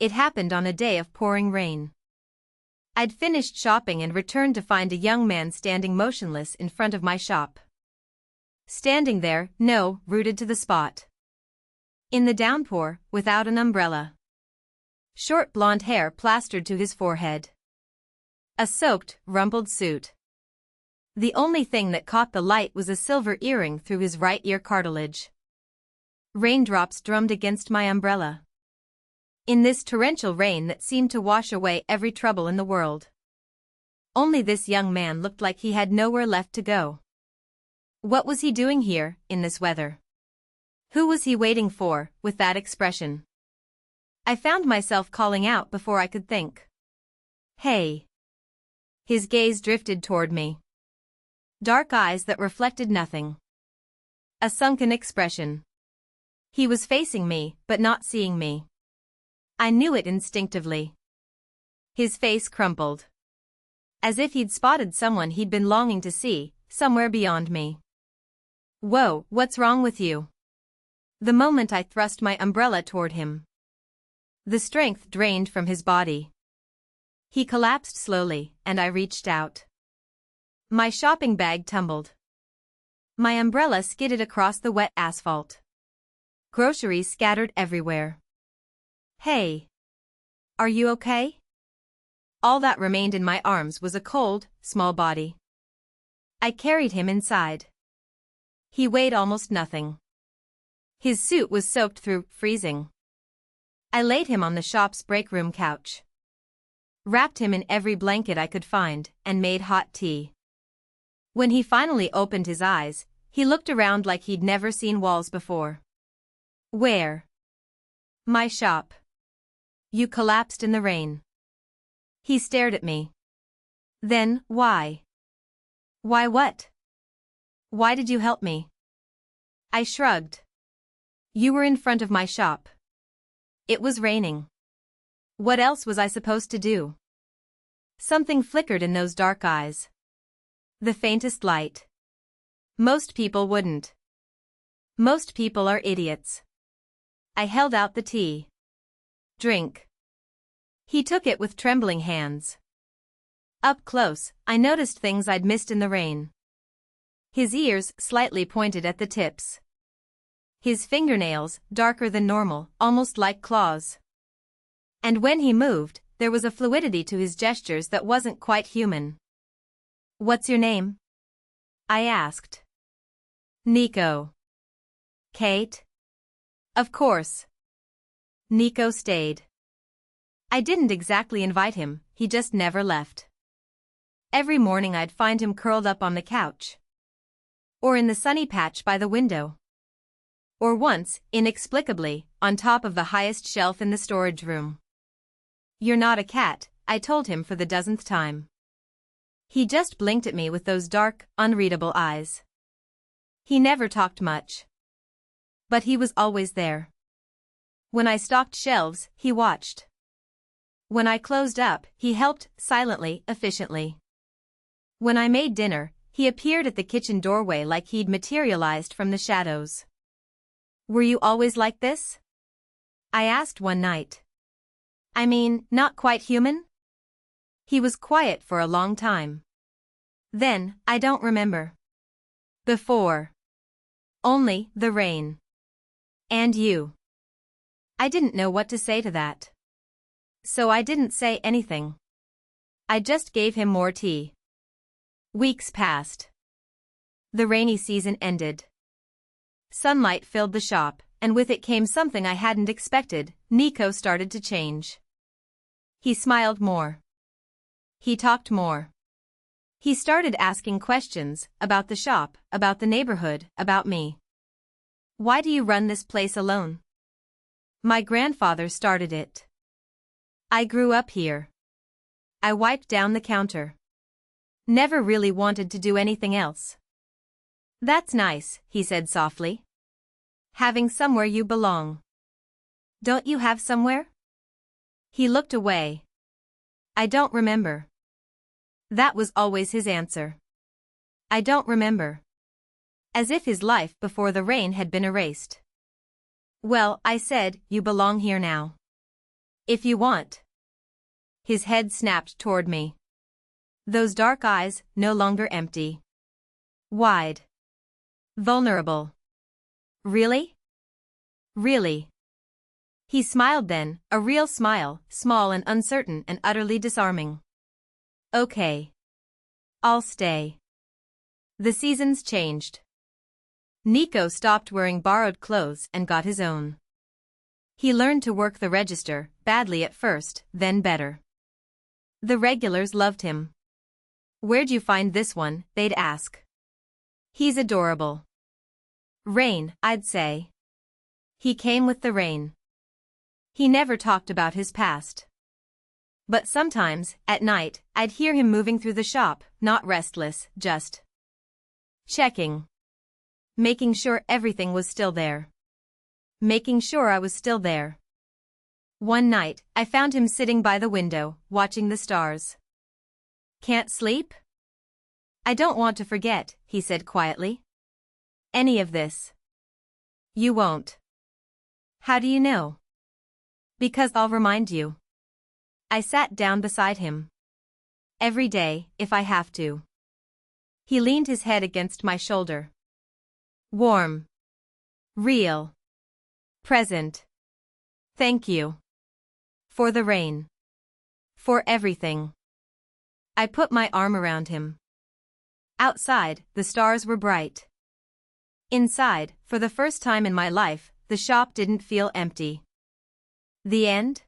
It happened on a day of pouring rain. I'd finished shopping and returned to find a young man standing motionless in front of my shop. Standing there, rooted to the spot. In the downpour, without an umbrella. Short blonde hair plastered to his forehead. A soaked, rumpled suit. The only thing that caught the light was a silver earring through his right ear cartilage. Raindrops drummed against my umbrella. In this torrential rain that seemed to wash away every trouble in the world. Only this young man looked like he had nowhere left to go. What was he doing here, in this weather? Who was he waiting for, with that expression? I found myself calling out before I could think. Hey! His gaze drifted toward me. Dark eyes that reflected nothing. A sunken expression. He was facing me, but not seeing me. I knew it instinctively. His face crumpled. As if he'd spotted someone he'd been longing to see, somewhere beyond me. Whoa, what's wrong with you? The moment I thrust my umbrella toward him. The strength drained from his body. He collapsed slowly, and I reached out. My shopping bag tumbled. My umbrella skidded across the wet asphalt. Groceries scattered everywhere. Hey! Are you okay? All that remained in my arms was a cold, small body. I carried him inside. He weighed almost nothing. His suit was soaked through, freezing. I laid him on the shop's break room couch. Wrapped him in every blanket I could find, and made hot tea. When he finally opened his eyes, he looked around like he'd never seen walls before. Where? My shop. You collapsed in the rain. He stared at me. Then, why? Why what? Why did you help me? I shrugged. You were in front of my shop. It was raining. What else was I supposed to do? Something flickered in those dark eyes. The faintest light. Most people wouldn't. Most people are idiots. I held out the tea. Drink. He took it with trembling hands. Up close, I noticed things I'd missed in the rain. His ears slightly pointed at the tips. His fingernails, darker than normal, almost like claws. And when he moved, there was a fluidity to his gestures that wasn't quite human. What's your name? I asked. Nico. Kate? Of course. Nico stayed. I didn't exactly invite him, he just never left. Every morning I'd find him curled up on the couch. Or in the sunny patch by the window. Or once, inexplicably, on top of the highest shelf in the storage room. You're not a cat, I told him for the dozenth time. He just blinked at me with those dark, unreadable eyes. He never talked much. But he was always there. When I stocked shelves, he watched. When I closed up, he helped, silently, efficiently. When I made dinner, he appeared at the kitchen doorway like he'd materialized from the shadows. Were you always like this? I asked one night. I mean, not quite human? He was quiet for a long time. Then, I don't remember. Before. Only, the rain. And you. I didn't know what to say to that. So I didn't say anything. I just gave him more tea. Weeks passed. The rainy season ended. Sunlight filled the shop, and with it came something I hadn't expected. Nico started to change. He smiled more. He talked more. He started asking questions about the shop, about the neighborhood, about me. Why do you run this place alone? My grandfather started it. I grew up here. I wiped down the counter. Never really wanted to do anything else. That's nice, he said softly. Having somewhere you belong. Don't you have somewhere? He looked away. I don't remember. That was always his answer. I don't remember. As if his life before the rain had been erased. Well, I said, you belong here now. If you want. His head snapped toward me. Those dark eyes, no longer empty. Wide. Vulnerable. Really? Really. He smiled then, a real smile, small and uncertain and utterly disarming. Okay. I'll stay. The seasons changed. Nico stopped wearing borrowed clothes and got his own. He learned to work the register, badly at first, then better. The regulars loved him. Where'd you find this one, they'd ask. He's adorable. Rain, I'd say. He came with the rain. He never talked about his past. But sometimes, at night, I'd hear him moving through the shop, not restless, just checking. Making sure everything was still there. Making sure I was still there. One night, I found him sitting by the window, watching the stars. Can't sleep? I don't want to forget, he said quietly. Any of this. You won't. How do you know? Because I'll remind you. I sat down beside him. Every day, if I have to. He leaned his head against my shoulder. Warm. Real. Present. Thank you. For the rain. For everything. I put my arm around him. Outside, the stars were bright. Inside, for the first time in my life, the shop didn't feel empty. The end?